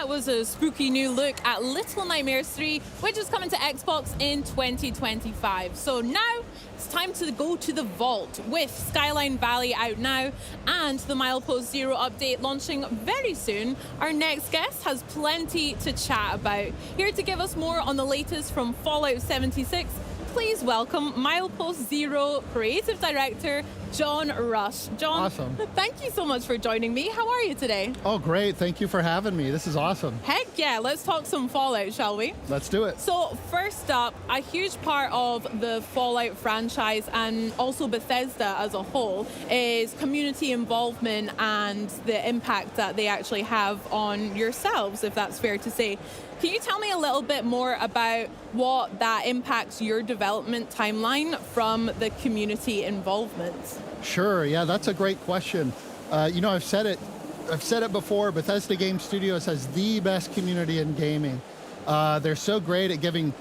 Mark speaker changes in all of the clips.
Speaker 1: that was a spooky new look at Little Nightmares 3, which is coming to Xbox in 2025. So now it's time to go to the vault with Skyline Valley out now and the Milepost Zero update launching very soon. Our next guest has plenty to chat about. Here to give us more on the latest from Fallout 76, please welcome Milepost Zero Creative Director John Rush. John,
Speaker 2: awesome.
Speaker 1: Thank you so much for joining me. How are you today?
Speaker 2: Oh, great. Thank you for having me. This is awesome.
Speaker 1: Heck yeah, let's talk some Fallout, shall we?
Speaker 2: Let's do it.
Speaker 1: So first up, a huge part of the Fallout franchise and also Bethesda as a whole is community involvement and the impact that they actually have on yourselves, if that's fair to say. Can you tell me a little bit more about what that impacts your development timeline from the community involvement?
Speaker 2: Sure. Yeah, that's a great question. I've said it before. Bethesda Game Studios has the best community in gaming. They're so great at giving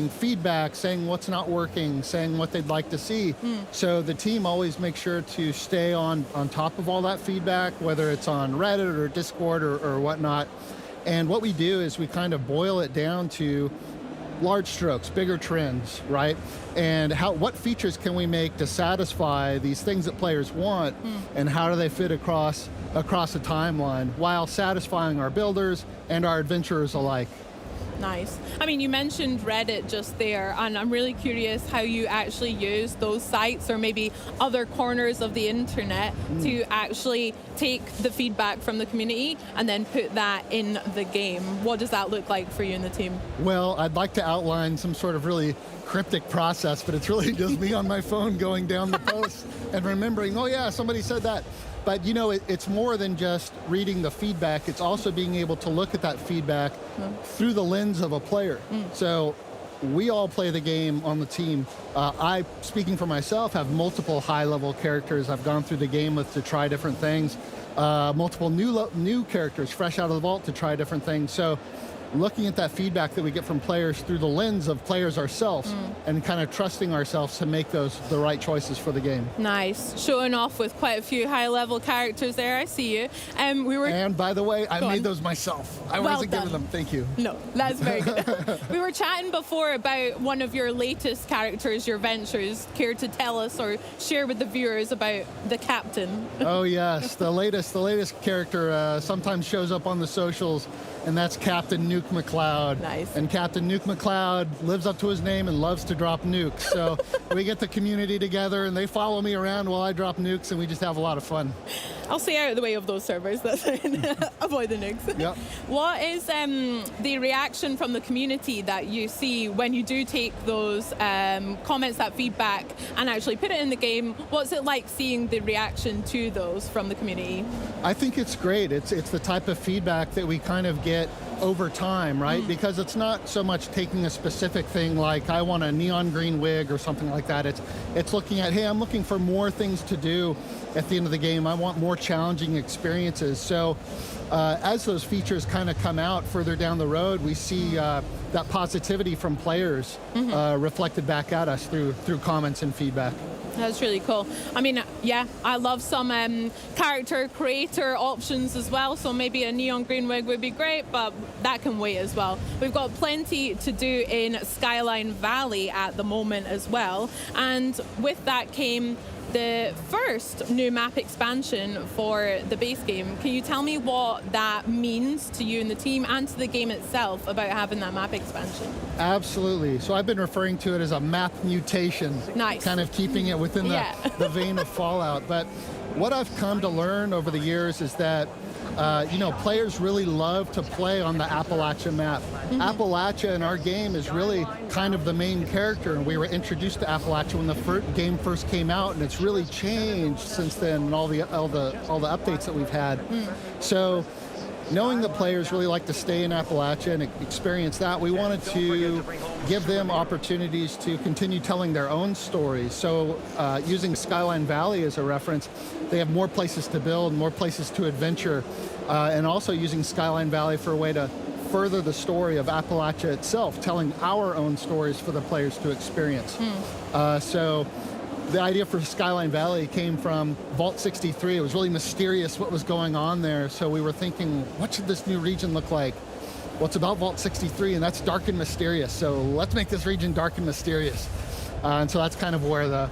Speaker 2: feedback, saying what's not working, saying what they'd like to see. So the team always makes sure to stay on top of all that feedback, whether it's on Reddit or Discord or whatnot. And what we do is we kind of boil it down to large strokes, bigger trends, right? And what features can we make to satisfy these things that players want, and how do they fit across a timeline while satisfying our builders and our adventurers alike?
Speaker 1: Nice. I mean, you mentioned Reddit just there, and I'm really curious how you actually use those sites or maybe other corners of the internet to actually take the feedback from the community and then put that in the game. What does that look like for you and the team? Well,
Speaker 2: I'd like to outline some sort of really cryptic process, but it's really just me on my phone going down the posts and remembering, oh yeah, somebody said that. But it's more than just reading the feedback. It's also being able to look at that feedback through the lens of a player. So we all play the game on the team. I, speaking for myself, have multiple high-level characters I've gone through the game with to try different things. Multiple new characters fresh out of the vault to try different things. So looking at that feedback that we get from players through the lens of players ourselves and kind of trusting ourselves to make the right choices for the game.
Speaker 1: Nice. Showing off with quite a few high-level characters there. I see you.
Speaker 2: And by the way, I made those myself. I wasn't giving them. Thank you.
Speaker 1: No, that's very good. We were chatting before about one of your latest characters, your ventures. Care to tell us or share with the viewers about the captain?
Speaker 2: Oh yes, the latest character sometimes shows up on the socials, and that's Captain Nuke McCloud.
Speaker 1: Nice.
Speaker 2: And Captain Nuke McCloud lives up to his name and loves to drop nukes. So we get the community together and they follow me around while I drop nukes, and we just have a lot of fun.
Speaker 1: I'll stay out of the way of those servers. That's avoid the nukes.
Speaker 2: Yep.
Speaker 1: What is the reaction from the community that you see when you do take those comments, that feedback, and actually put it in the game? What's it like seeing the reaction to those from the community?
Speaker 2: I think it's great. It's the type of feedback that we kind of get over time, right? Because it's not so much taking a specific thing like I want a neon green wig or something like that. It's looking at, hey, I'm looking for more things to do at the end of the game. I want more challenging experiences. So as those features kind of come out further down the road, we see that positivity from players reflected back at us through comments and feedback.
Speaker 1: That's really cool. I mean, yeah, I love some character creator options as well, so maybe a neon green wig would be great, but that can wait as well. We've got plenty to do in Skyline Valley at the moment as well, and with that came the first new map expansion for the base game. Can you tell me what that means to you and the team and to the game itself about having that map expansion?
Speaker 2: Absolutely. So I've been referring to it as a map mutation.
Speaker 1: Nice.
Speaker 2: Kind of keeping it within the vein of Fallout. But what I've come to learn over the years is that players really love to play on the Appalachia map. Appalachia in our game is really kind of the main character, and we were introduced to Appalachia when the game first came out, and it's really changed since then, and all the updates that we've had. So knowing that players really like to stay in Appalachia and experience that, we wanted to give them opportunities to continue telling their own stories. So using Skyline Valley as a reference, they have more places to build, more places to adventure, and also using Skyline Valley for a way to further the story of Appalachia itself, telling our own stories for the players to experience. So the idea for Skyline Valley came from Vault 63. It was really mysterious what was going on there. So we were thinking, what should this new region look like? well, it's about Vault 63, and that's dark and mysterious. So let's make this region dark and mysterious. And so that's kind of where the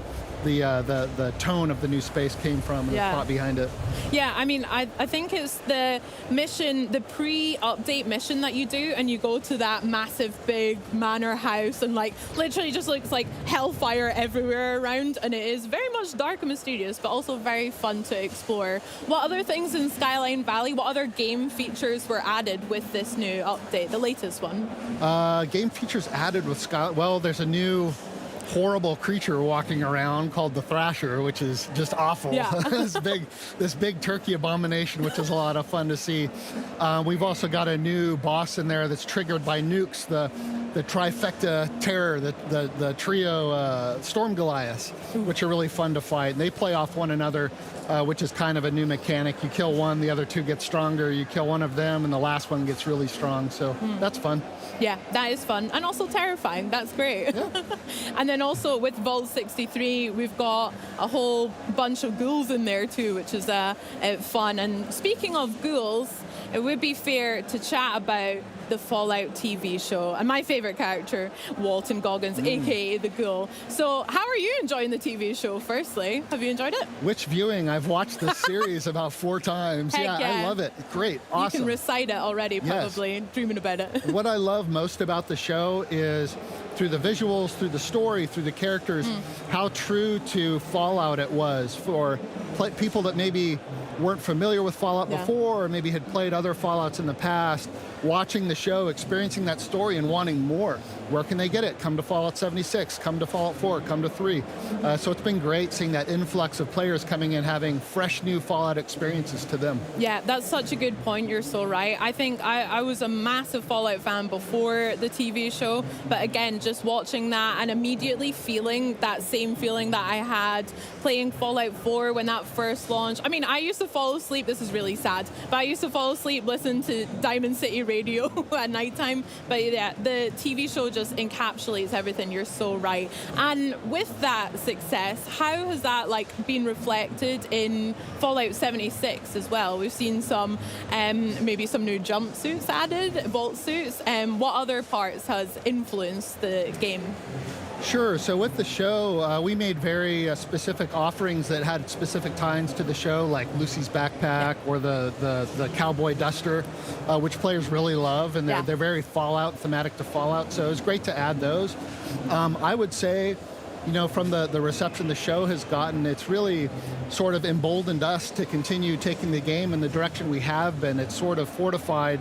Speaker 2: tone of the new space came from, and the thought behind it.
Speaker 1: Yeah, I mean, I think it's the mission, the pre-update mission that you do, and you go to that massive big manor house, and like literally just looks like hellfire everywhere around, and it is very much dark and mysterious, but also very fun to explore. What other things in Skyline Valley, what other game features were added with this new update, the latest one?
Speaker 2: Game features added with Skyline, well, there's a new horrible creature walking around called the Thrasher, which is just awful.
Speaker 1: Yeah.
Speaker 2: this big turkey abomination, which is a lot of fun to see. We've also got a new boss in there that's triggered by nukes, the trifecta terror, the trio Storm Goliaths, which are really fun to fight. And they play off one another, which is kind of a new mechanic. You kill one, the other two get stronger. You kill one of them, and the last one gets really strong. So that's fun.
Speaker 1: Yeah, that is fun, and also terrifying. That's great.
Speaker 2: Yeah.
Speaker 1: And then also with Vault 63, we've got a whole bunch of ghouls in there too, which is fun. And speaking of ghouls, it would be fair to chat about the Fallout TV show and my favorite character, Walton Goggins, aka the Ghoul. So how are you enjoying the TV show, firstly? Have you enjoyed it?
Speaker 2: Which viewing? I've watched this series about 4 times.
Speaker 1: Heck yeah,
Speaker 2: I love it. Great. Awesome.
Speaker 1: You can recite it already, probably, dreaming about it.
Speaker 2: What I love most about the show is through the visuals, through the story, through the characters, how true to Fallout it was for people that maybe weren't familiar with Fallout before, or maybe had played other Fallouts in the past, watching the show, experiencing that story and wanting more. Where can they get it? Come to Fallout 76, come to Fallout 4, come to 3. So it's been great seeing that influx of players coming in, having fresh new Fallout experiences to them.
Speaker 1: Yeah, that's such a good point. You're so right. I think I was a massive Fallout fan before the TV show, but again, just watching that and immediately feeling that same feeling that I had playing Fallout 4 when that first launched. I mean, I used to fall asleep, this is really sad, but I used to fall asleep listening to Diamond City Radio at nighttime. But yeah, the TV show just encapsulates everything. You're so right. And with that success, how has that been reflected in Fallout 76 as well? We've seen some maybe some new jumpsuits added, vault suits. What other parts has influenced the game?
Speaker 2: Sure. So with the show, we made very specific offerings that had specific ties to the show, like Lucy's backpack or the cowboy duster, which players really love, and they're very Fallout, thematic to Fallout. So it was great to add those. I would say, from the reception the show has gotten, it's really sort of emboldened us to continue taking the game in the direction we have been. It's sort of fortified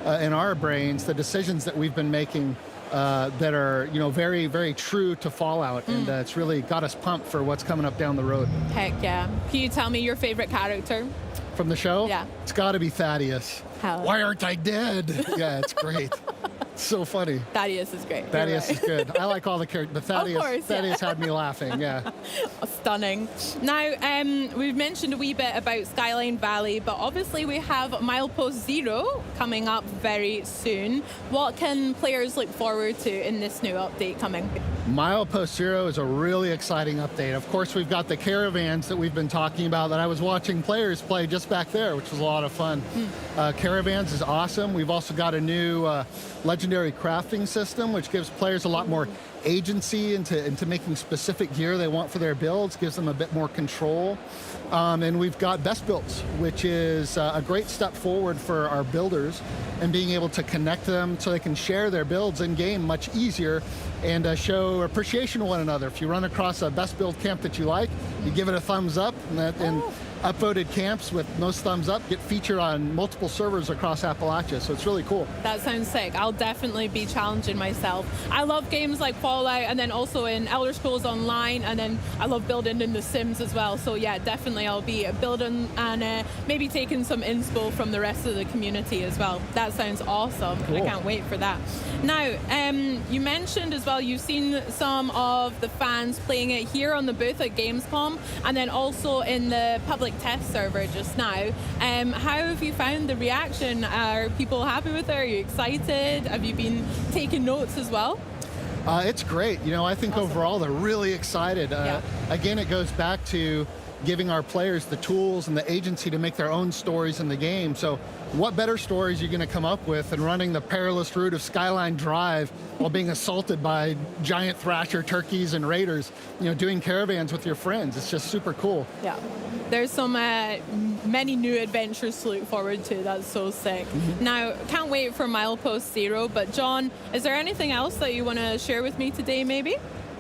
Speaker 2: in our brains the decisions that we've been making that are, very, very true to Fallout, and it's really got us pumped for what's coming up down the road.
Speaker 1: Heck yeah. Can you tell me your favorite character?
Speaker 2: From the show?
Speaker 1: Yeah.
Speaker 2: It's got to be Thaddeus.
Speaker 1: Hell.
Speaker 2: Why aren't I dead? Yeah, it's great. So funny.
Speaker 1: Thaddeus is great.
Speaker 2: Thaddeus is good. I like all the characters, but Thaddeus had me laughing, yeah.
Speaker 1: Stunning. Now, we've mentioned a wee bit about Skyline Valley, but obviously we have Milepost Zero coming up very soon. What can players look forward to in this new update coming?
Speaker 2: Milepost Zero is a really exciting update. Of course, we've got the caravans that we've been talking about that I was watching players play just back there, which was a lot of fun. Caravans is awesome. We've also got a new legendary crafting system, which gives players a lot more agency into making specific gear they want for their builds, gives them a bit more control. And we've got best builds, which is a great step forward for our builders, and being able to connect them so they can share their builds in game much easier and show appreciation to one another. If you run across a best build camp that you like, you give it a thumbs up, and upvoted camps with most thumbs up get featured on multiple servers across Appalachia, so it's really cool.
Speaker 1: That sounds sick. I'll definitely be challenging myself. I love games like Fallout, and then also in Elder Scrolls Online, and then I love building in The Sims as well. So yeah, definitely I'll be building and maybe taking some inspo from the rest of the community as well. That sounds awesome. Cool. I can't wait for that. Now, you mentioned as well, you've seen some of the fans playing it here on the booth at Gamescom, and then also in the public test server just now. How have you found the reaction? Are people happy with it? Are you excited? Have you been taking notes as well?
Speaker 2: It's great. I think awesome. Overall they're really excited. Again, it goes back to giving our players the tools and the agency to make their own stories in the game. So what better stories are you going to come up with than running the perilous route of Skyline Drive while being assaulted by giant thrasher turkeys and raiders, doing caravans with your friends. It's just super cool.
Speaker 1: Yeah. There's some many new adventures to look forward to. That's so sick. Now, can't wait for Milepost Zero, but John, is there anything else that you want to share with me today, maybe?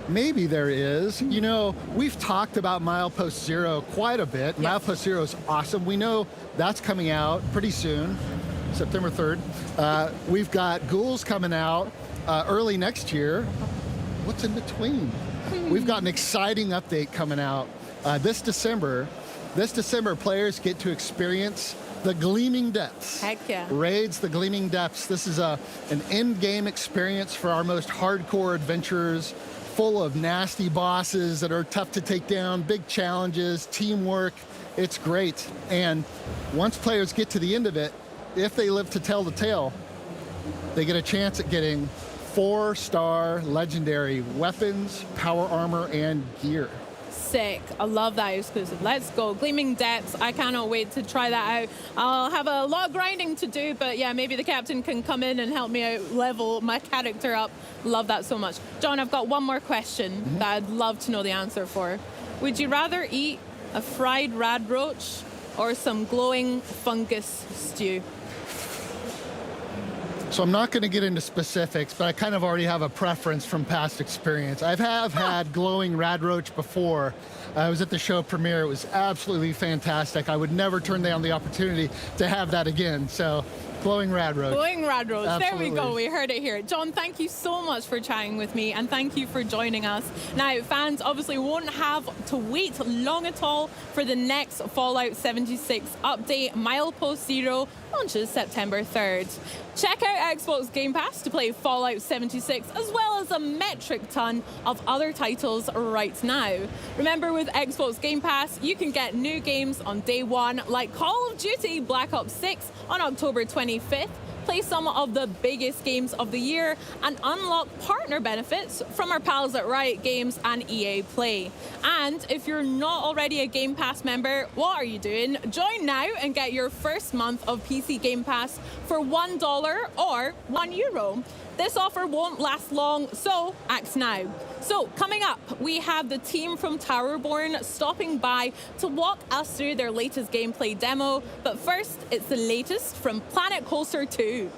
Speaker 2: Maybe there is. We've talked about Milepost Zero quite a bit.
Speaker 1: Yes.
Speaker 2: Milepost Zero is awesome. We know that's coming out pretty soon, September 3rd. We've got Ghouls coming out early next year. What's in between? We've got an exciting update coming out this December. This December, players get to experience the Gleaming Depths.
Speaker 1: Heck yeah.
Speaker 2: Raids the Gleaming Depths. This is an end-game experience for our most hardcore adventurers, full of nasty bosses that are tough to take down, big challenges, teamwork. It's great. And once players get to the end of it, if they live to tell the tale, they get a chance at getting 4-star legendary weapons, power armor, and gear.
Speaker 1: Sick. I love that exclusive. Let's go. Gleaming Depths. I cannot wait to try that out. I'll have a lot of grinding to do, but yeah, maybe the captain can come in and help me out level my character up. Love that so much. John, I've got one more question that I'd love to know the answer for. Would you rather eat a fried rad roach or some glowing fungus stew?
Speaker 2: So I'm not going to get into specifics, but I kind of already have a preference from past experience. I have had glowing rad roach before. I was at the show premiere. It was absolutely fantastic. I would never turn down the opportunity to have that again. So glowing rad roach.
Speaker 1: Glowing rad roach.
Speaker 2: Absolutely.
Speaker 1: There we go. We heard it here. John, thank you so much for chatting with me, and thank you for joining us. Now, fans obviously won't have to wait long at all for the next Fallout 76 update. Milepost Zero launches September 3rd. Check out Xbox Game Pass to play Fallout 76, as well as a metric ton of other titles right now. Remember, with Xbox Game Pass, you can get new games on day one, like Call of Duty Black Ops 6 on October 25th, play some of the biggest games of the year, and unlock partner benefits from our pals at Riot Games and EA Play. And if you're not already a Game Pass member, what are you doing? Join now and get your first month of PC Game Pass for $1 or €1. This offer won't last long, so act now. So coming up, we have the team from Towerborn stopping by to walk us through their latest gameplay demo. But first, it's the latest from Planet Coaster 2.